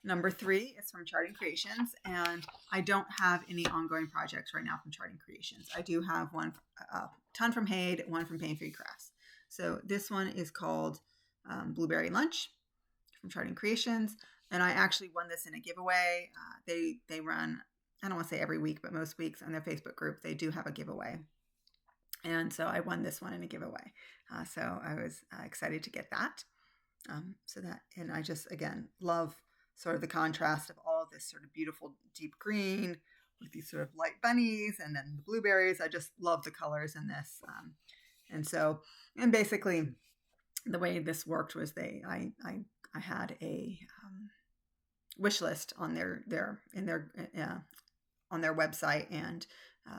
Number 3 is from Charting Creations, and I don't have any ongoing projects right now from Charting Creations. I do have one, a ton from Haid, one from Paine Free Crafts. So this one is called Blueberry Lunch from Charting Creations, and I actually won this in a giveaway. They run, I don't want to say every week, but most weeks on their Facebook group, they do have a giveaway. And so I won this one in a giveaway. So I was excited to get that. And I just, again, love sort of the contrast of all of this sort of beautiful deep green with these sort of light bunnies and then the blueberries. I just love the colors in this. And basically the way this worked was I had a wish list on their website, and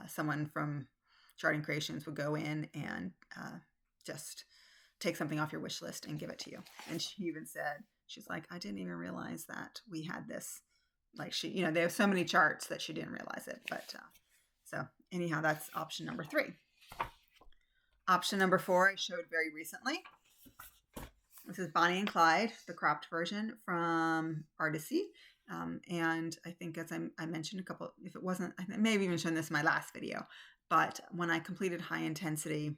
someone from Charting Creations would go in and just take something off your wish list and give it to you. And she even said, she's like, I didn't even realize that we had this. Like they have so many charts that she didn't realize it. But So anyhow, that's option number 3. Option number 4 I showed very recently. This is Bonnie and Clyde, the cropped version from Artecy. And I think, as I mentioned a couple, if it wasn't, I may have even shown this in my last video, but when I completed high intensity,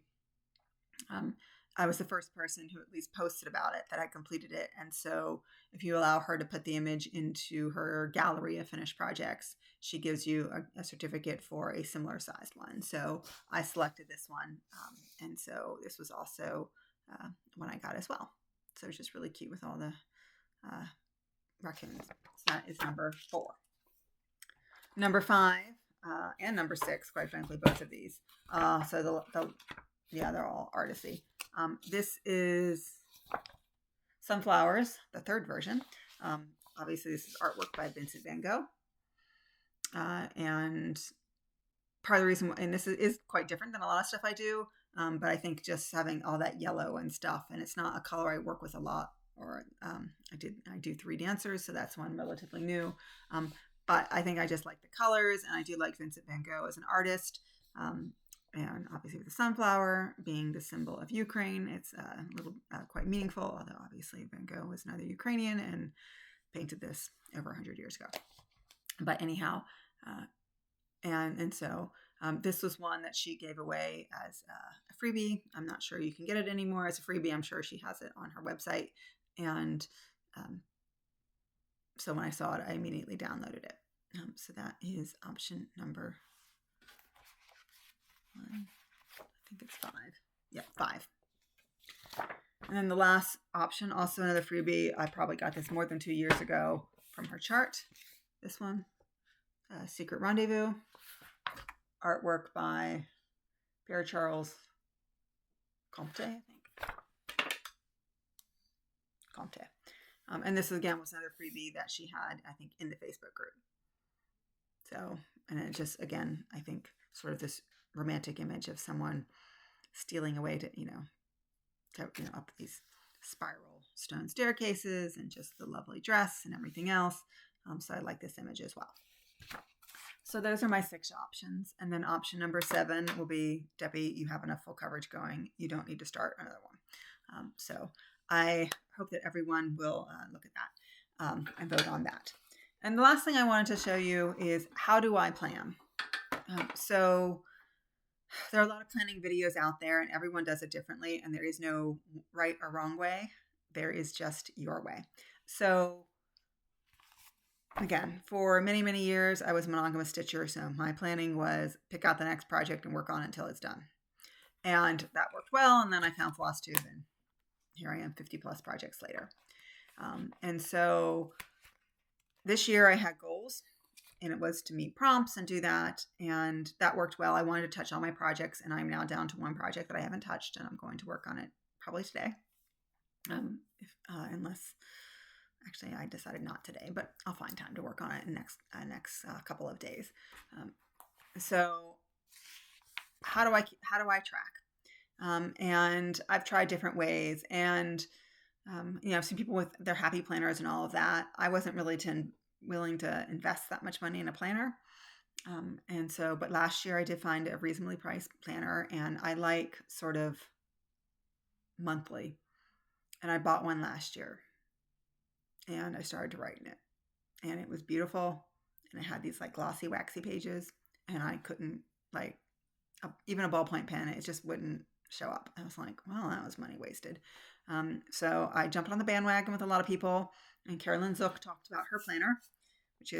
I was the first person who at least posted about it, that I completed it. And so if you allow her to put the image into her gallery of finished projects, she gives you a certificate for a similar sized one. So I selected this one. And so this was also one I got as well. So it's just really cute with all the raccoons. So that is number 4. Number 5 and number 6, quite frankly, both of these. So they're all Artecy. This is Sunflowers, the 3rd version. Obviously, this is artwork by Vincent van Gogh. And part of the reason, and this is quite different than a lot of stuff I do, but I think just having all that yellow and stuff, and it's not a color I work with a lot, or I do 3 dancers, so that's one relatively new. But I think I just like the colors, and I do like Vincent van Gogh as an artist. And obviously with the sunflower being the symbol of Ukraine, it's a little quite meaningful, although obviously Van Gogh was another Ukrainian and painted this over 100 years ago. But anyhow, so this was one that she gave away as a freebie. I'm not sure you can get it anymore as a freebie. I'm sure she has it on her website. And so when I saw it, I immediately downloaded it. So that is option number 1. I think it's 5. Yeah, 5. And then the last option, also another freebie. I probably got this more than 2 years ago from her chart. This one, Secret Rendezvous, artwork by Pierre Charles Comte, I think. Comte. And this again was another freebie that she had, I think, in the Facebook group. So, and it just, again, I think sort of this romantic image of someone stealing away to up these spiral stone staircases, and just the lovely dress and everything else. So I like this image as well. So those are my 6 options. And then option number 7 will be, Debbie, you have enough full coverage going. You don't need to start another one. So I hope that everyone will look at that and vote on that. And the last thing I wanted to show you is, how do I plan? So there are a lot of planning videos out there, and everyone does it differently, and there is no right or wrong way. There is just your way. So again, for many, many years, I was a monogamous stitcher. So my planning was pick out the next project and work on it until it's done. And that worked well. And then I found Flosstube, and here I am 50 plus projects later. And so this year I had goals, and it was to meet prompts and do that. And that worked well. I wanted to touch all my projects, and I'm now down to 1 project that I haven't touched, and I'm going to work on it probably today. Unless actually I decided not today, but I'll find time to work on it in the next couple of days. So how do I track? And I've tried different ways, and I've seen people with their happy planners and all of that. I wasn't really willing to invest that much money in a planner. But last year I did find a reasonably priced planner, and I like sort of monthly. And I bought one last year, and I started to write in it, and it was beautiful. And it had these like glossy, waxy pages, and I couldn't even a ballpoint pen, it just wouldn't show up. I was like, well, that was money wasted. So I jumped on the bandwagon with a lot of people, and Carolyn Zook talked about her planner, which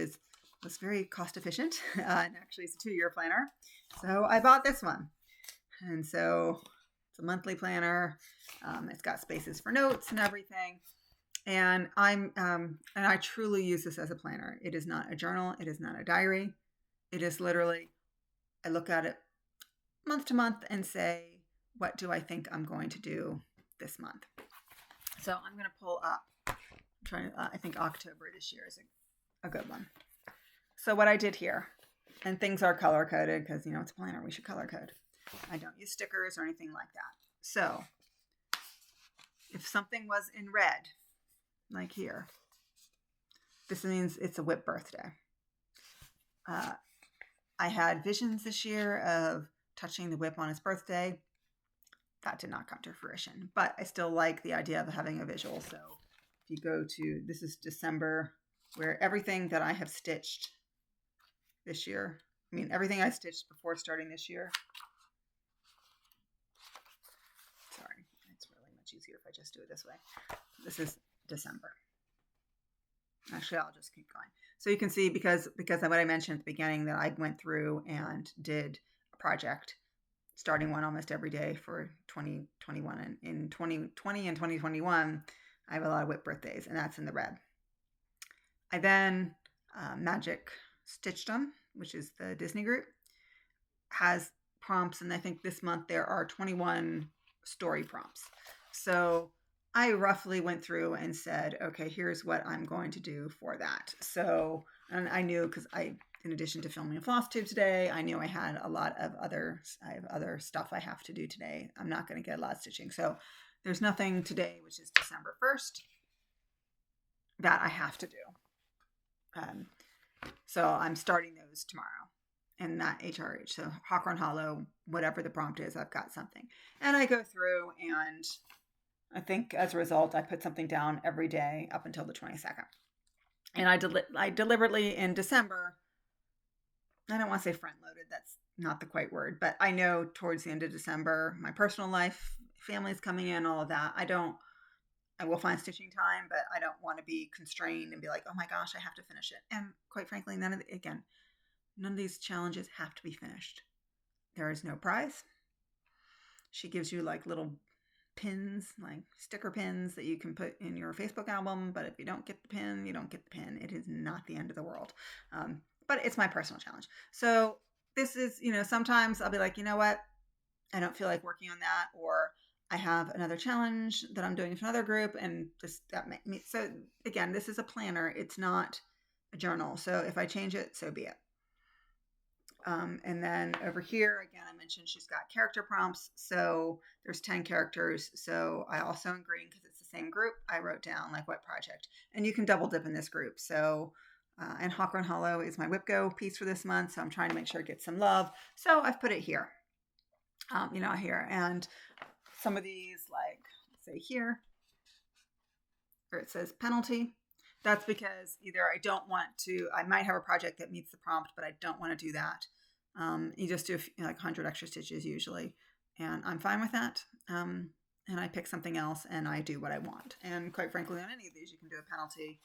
was very cost efficient. And actually it's a 2-year planner. So I bought this one. And so it's a monthly planner. It's got spaces for notes and everything. And I truly use this as a planner. It is not a journal. It is not a diary. It is literally, I look at it month to month and say, what do I think I'm going to do this month? So I'm going to pull up, I think October this year is a good one. So what I did here, and things are color coded because, it's a planner, we should color code. I don't use stickers or anything like that. So if something was in red, like here, this means it's a whip birthday. I had visions this year of touching the whip on his birthday. That did not come to fruition, but I still like the idea of having a visual. So if you go to, this is December, where everything that I have stitched this year, I mean, everything I stitched before starting this year. Sorry, it's really much easier if I just do it this way. This is December. Actually, I'll just keep going. So you can see, because of what I mentioned at the beginning, that I went through and did a project, starting one almost every day for 2021. And in 2020 and 2021, I have a lot of whip birthdays, and that's in the red. I then Magic Stitched Them, which is the Disney group, has prompts, and I think this month there are 21 story prompts. So I roughly went through and said, okay, here's what I'm going to do for that. So, and I knew, because in addition to filming a Flosstube today, I knew I had a lot of other stuff I have to do today. I'm not going to get a lot of stitching. So there's nothing today, which is December 1st, that I have to do. So I'm starting those tomorrow. And that HRH, so Hawkhorn Hollow, whatever the prompt is, I've got something. And I go through, and I think as a result, I put something down every day up until the 22nd. And I deliberately in December, I don't want to say front loaded, that's not the quite word, but I know towards the end of December, my personal life, family's coming in, all of that. I will find stitching time, but I don't want to be constrained and be like, oh my gosh, I have to finish it. And quite frankly, none of these challenges have to be finished. There is no prize. She gives you like little pins, like sticker pins that you can put in your Facebook album. But if you don't get the pin, you don't get the pin. It is not the end of the world. But it's my personal challenge. So this is, sometimes I'll be like, you know what? I don't feel like working on that, or I have another challenge that I'm doing with another group, and so again, this is a planner. It's not a journal. So if I change it, so be it. And then over here, again, I mentioned she's got character prompts. So there's 10 characters. So I also, in green, because it's the same group, I wrote down like what project. And you can double dip in this group. So, and Hawkhorn Hollow is my Whip Go piece for this month. So I'm trying to make sure it gets some love. So I've put it here, here. And some of these, like, say here, where it says penalty. That's because either I might have a project that meets the prompt, but I don't want to do that. You just do like 100 extra stitches usually, and I'm fine with that. And I pick something else and I do what I want. And quite frankly, on any of these, you can do a penalty.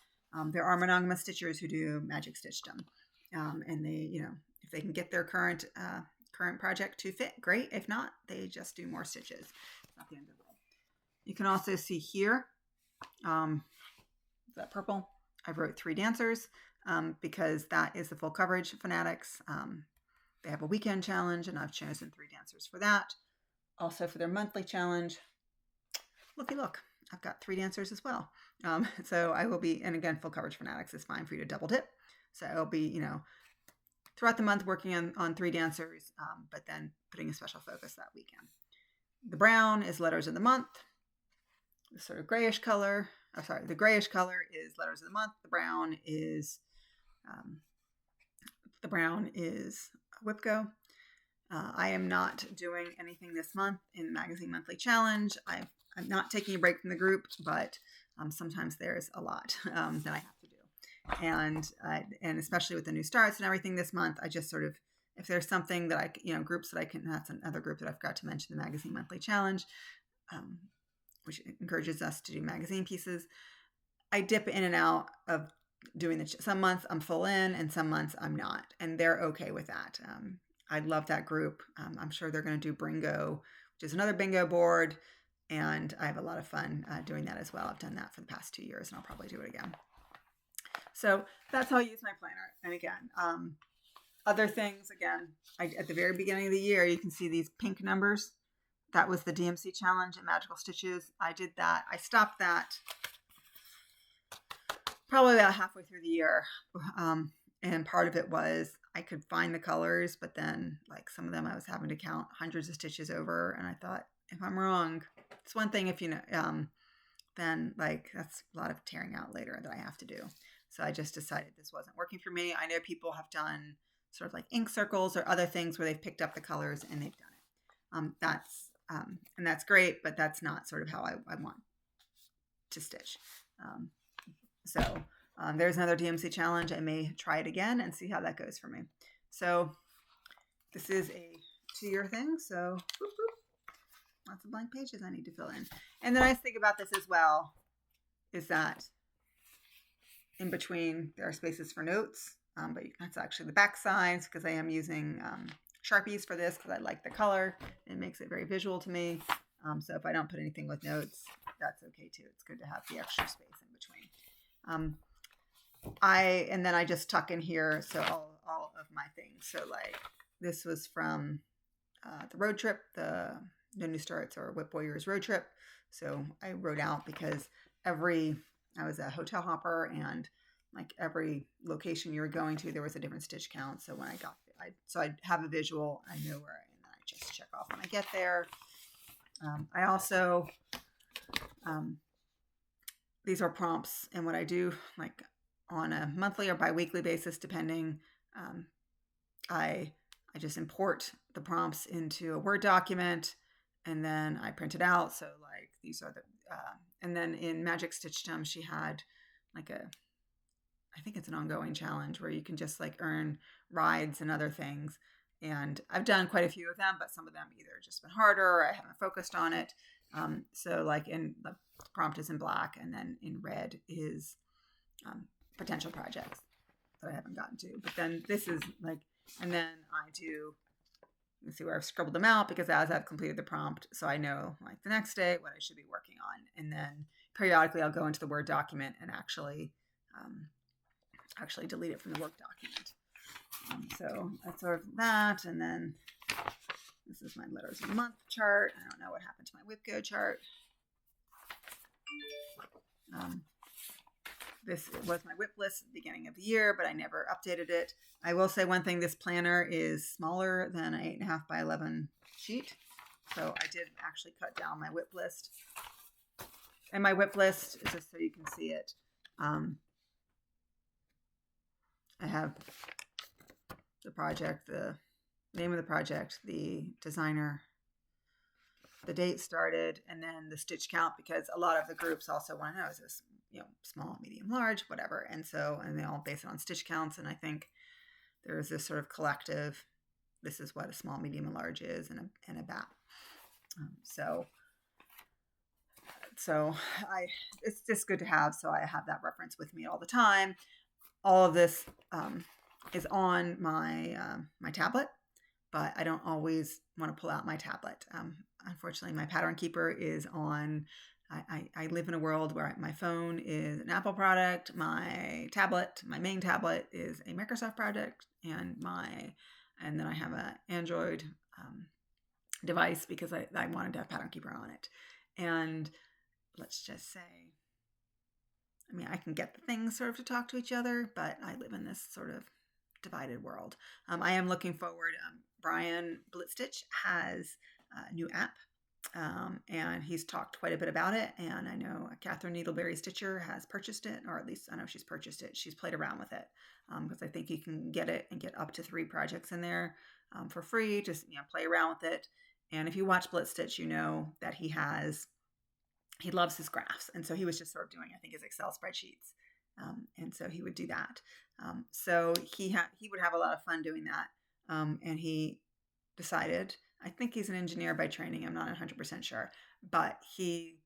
There are monogamous stitchers who do Magic Stitch Them. And they, if they can get their current project to fit, great. If not, they just do more stitches. It's not the end of the world. You can also see here, that purple, I wrote 3 dancers because that is the full coverage fanatics. They have a weekend challenge, and I've chosen 3 dancers for that. Also for their monthly challenge, look, I've got 3 dancers as well. So I will be, and again, full coverage fanatics is fine for you to double dip. So I'll be, throughout the month working on 3 dancers, but then putting a special focus that weekend. The brown is letters of the month. The sort of grayish color. The grayish color is letters of the month. The brown is Whip Go. I am not doing anything this month in the Magazine Monthly Challenge. I'm not taking a break from the group, but sometimes there's a lot that I have to do. And especially with the new starts and everything this month, I just sort of, if there's something that groups that I can, that's another group that I forgot to mention, the Magazine Monthly Challenge, which encourages us to do magazine pieces. I dip in and out of doing some months I'm full in and some months I'm not. And they're okay with that. I love that group. I'm sure they're going to do Bringo, which is another bingo board. And I have a lot of fun doing that as well. I've done that for the past 2 years and I'll probably do it again. So that's how I use my planner. And again, other things, again, at the very beginning of the year, you can see these pink numbers. That was the DMC challenge at Magical Stitches. I did that. I stopped that probably about halfway through the year. And part of it was I could find the colors, but then like some of them I was having to count hundreds of stitches over. And I thought, if I'm wrong, it's one thing if then like that's a lot of tearing out later that I have to do. So I just decided this wasn't working for me. I know people have done sort of like ink circles or other things where they've picked up the colors and they've done it. And that's great, but that's not sort of how I want to stitch. There's another DMC challenge. I may try it again and see how that goes for me. So this is a 2-year thing. So lots of blank pages I need to fill in. And the nice thing about this as well is that in between there are spaces for notes, but that's actually the back sides because I am using Sharpies for this because I like the color. It makes it very visual to me. So if I don't put anything with notes, that's okay too. It's good to have the extra space in between. And then I just tuck in here. So all of my things. So like this was from the road trip, the No New Starts or Whip Warriors road trip. So I wrote out because I was a hotel hopper and like every location you were going to, there was a different stitch count. So when I got there, I have a visual, I know where, and then I just check off when I get there. I also, these are prompts, and what I do like on a monthly or biweekly basis, depending, I just import the prompts into a Word document and then I print it out. So like these are the, and then in Magic Stitchdom, she had like I think it's an ongoing challenge where you can just like earn rides and other things. And I've done quite a few of them, but some of them either just been harder or I haven't focused on it. So like in the prompt is in black, and then in red is potential projects that I haven't gotten to. But then this is like, and then I do, let's see where I've scribbled them out because as I've completed the prompt, so I know like the next day what I should be working on. And then periodically I'll go into the Word document and actually delete it from the work document. So that's sort of that. And then this is my letters of the month chart. I don't know what happened to my WIPGO chart. This was my WIP list at the beginning of the year, but I never updated it. I will say one thing, this planner is smaller than an 8.5 by 11 sheet. So I did actually cut down my WIP list. And my WIP list, just so you can see it, I have the project, the name of the project, the designer, the date started, and then the stitch count, because a lot of the groups also want to know, is this, small, medium, large, whatever. And they all base it on stitch counts. And I think there is this sort of collective, this is what a small, medium, and large is, and a BAP. It's just good to have. So I have that reference with me all the time. All of this is on my my tablet, but I don't always want to pull out my tablet. Unfortunately, my pattern keeper is on. I live in a world where my phone is an Apple product. My main tablet, is a Microsoft product, and then I have an Android device because I wanted to have pattern keeper on it. And let's just say, I can get the things sort of to talk to each other, but I live in this sort of divided world. I am looking forward. Brian Blitzstitch has a new app, and he's talked quite a bit about it. And I know Catherine Needleberry Stitcher has purchased it, or at least I know she's purchased it. She's played around with it because I think you can get it and get up to 3 projects in there for free. Just play around with it. And if you watch Blitzstitch, you know that he loves his graphs. And so he was just sort of doing, I think, his Excel spreadsheets. And so he would do that. So he would have a lot of fun doing that. And he decided, I think he's an engineer by training, I'm not 100% sure, but he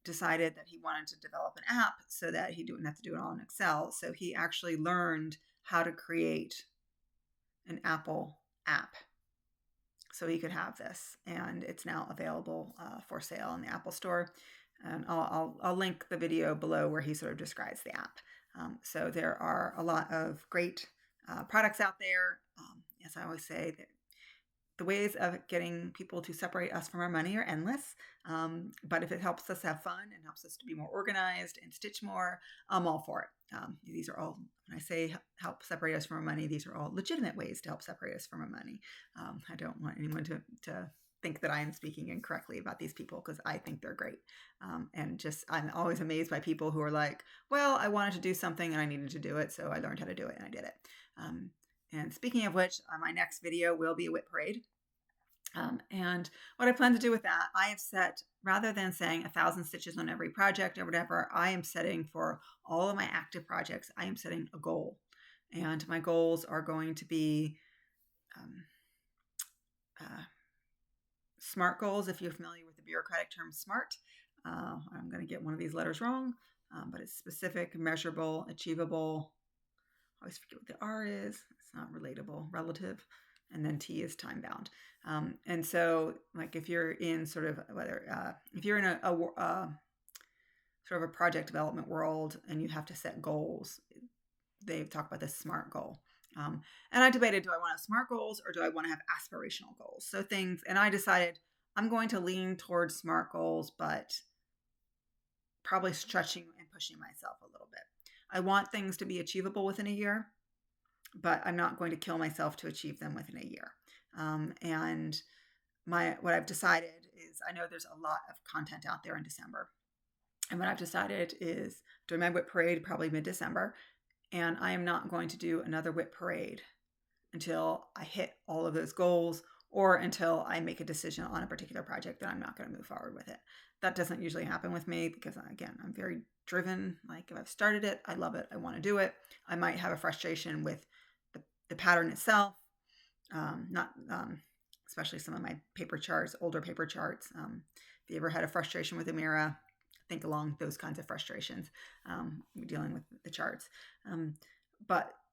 decided that he wanted to develop an app so that he didn't have to do it all in Excel. So he actually learned how to create an Apple app so he could have this, and it's now available for sale in the Apple Store. And I'll link the video below where he sort of describes the app. So there are a lot of great products out there. As I always say, the ways of getting people to separate us from our money are endless. But if it helps us have fun and helps us to be more organized and stitch more, I'm all for it. These are all, when I say help separate us from our money, these are all legitimate ways to help separate us from our money. I don't want anyone to think that I am speaking incorrectly about these people, because I think they're great. And I'm always amazed by people who are like, well, I wanted to do something and I needed to do it, so I learned how to do it and I did it. And speaking of which, my next video will be a whip parade. And what I plan to do with that, I have set, rather than saying 1,000 stitches on every project or whatever, I am setting for all of my active projects, I am setting a goal. And my goals are going to be SMART goals, if you're familiar with the bureaucratic term SMART. I'm going to get one of these letters wrong, but it's specific, measurable, achievable. I always forget what the R is. It's not relatable, relative. And then T is time bound. And so, like, if you're in sort of if you're in a sort of a project development world and you have to set goals, they talk about this SMART goal. And I debated, do I want to have SMART goals or do I want to have aspirational goals? So and I decided I'm going to lean towards SMART goals, but probably stretching and pushing myself a little bit. I want things to be achievable within a year, but I'm not going to kill myself to achieve them within a year. And what I've decided is, I know there's a lot of content out there in December. And what I've decided is doing my whip parade probably mid-December. And I am not going to do another whip parade until I hit all of those goals, or until I make a decision on a particular project that I'm not going to move forward with it. That doesn't usually happen with me because, again, I'm very driven. Like, if I've started it, I love it, I want to do it. I might have a frustration with the pattern itself, especially some of my paper charts, older paper charts. If you ever had a frustration with Amira, think along those kinds of frustrations, dealing with the charts. And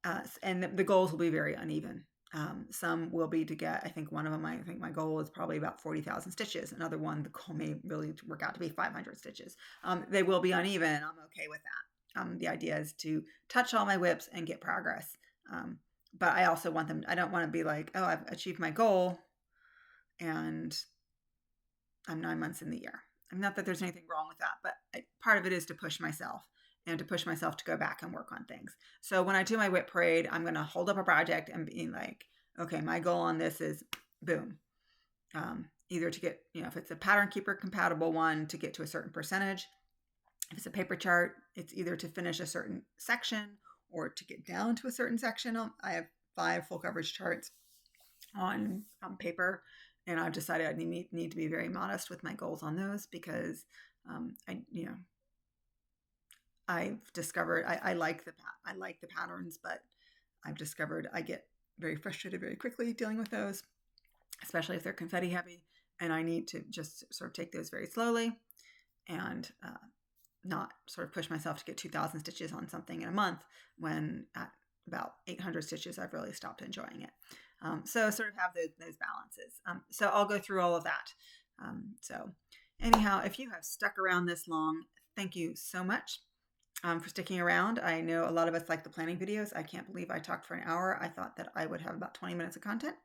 the goals will be very uneven. Some will be to get, I think one of them, I think my goal is probably about 40,000 stitches. Another one, the goal may really work out to be 500 stitches. They will be uneven, and I'm okay with that. The idea is to touch all my whips and get progress. But I also want them, I don't want to be like, oh, I've achieved my goal and I'm 9 months in the year. Not that there's anything wrong with that, but part of it is to push myself and to push myself to go back and work on things. So when I do my whip parade, I'm going to hold up a project and be like, okay, my goal on this is boom. Either to get, if it's a pattern keeper compatible one, to get to a certain percentage. If it's a paper chart, it's either to finish a certain section or to get down to a certain section. I have 5 full coverage charts on paper, and I've decided I need to be very modest with my goals on those because I've discovered I like the patterns, but I've discovered I get very frustrated very quickly dealing with those, especially if they're confetti heavy, and I need to just sort of take those very slowly and not sort of push myself to get 2,000 stitches on something in a month when at about 800 stitches I've really stopped enjoying it. So sort of have those balances. So I'll go through all of that. So anyhow, if you have stuck around this long, thank you so much for sticking around. I know a lot of us like the planning videos. I can't believe I talked for an hour. I thought that I would have about 20 minutes of content.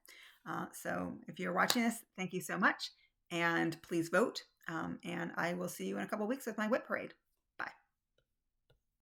So if you're watching this, thank you so much. And please vote. And I will see you in a couple of weeks with my whip parade.